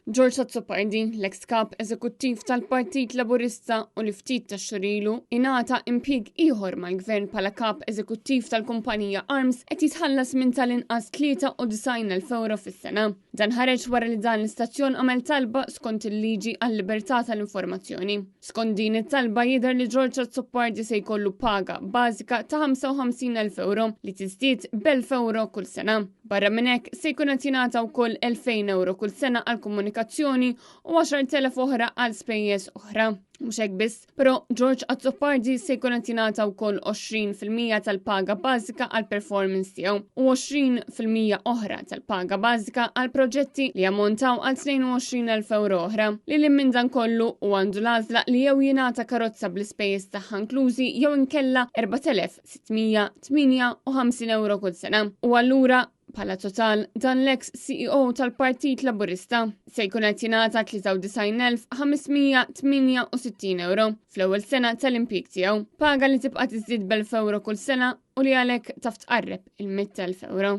George Azzopardi, l-ex kap eżekuttiv tal-Partit Laburista u li ftit tax-xurilu, ingħata impjieg ieħor mal-gvern bħala kap eżekuttiv tal-kumpanija Arms qed jitħallas minn tal-inqas 93,000 euro fis-sena. Dan ħareġ wara li dan l-istazzjon għamel talba skont il-liġi għall-libertà tal-informazzjoni. Skont din it-talba jidher li George Azzopardi se jkollu paga bażika ta' 55,000 euro li tiżdied b'1,000 euro kull sena. Barra minn hekk se jkun qed jingħata wkoll 2,000 euro kull sena għal komunikazzjoni u 10,000 oħra għal spejjeż oħra. Mhux hekk biss, però George Azzopardi se jkun qed jingħata wkoll 20% tal-paga bażika għal performance tiegħu u 20% oħra tal-paga bażika għal proġetti li ammontaw għal 22,000 euro oħra. Li minn dan kollu u għandu l-għażla li jew jingħata karozza bl-ispejjeż tagħha inklużi jew inkella 4,658 euro kull sena. U allura bħala total, dan l-ex CEO tal-Partit Laburista se jkun qed jingħata 93,568 euro fl-ewwel sena tal-impjieg tiegħu. Paga li tibqa' tiżdied b'1,000 euro kull sena u li għalhekk taf tqarreb il-100,000 euro.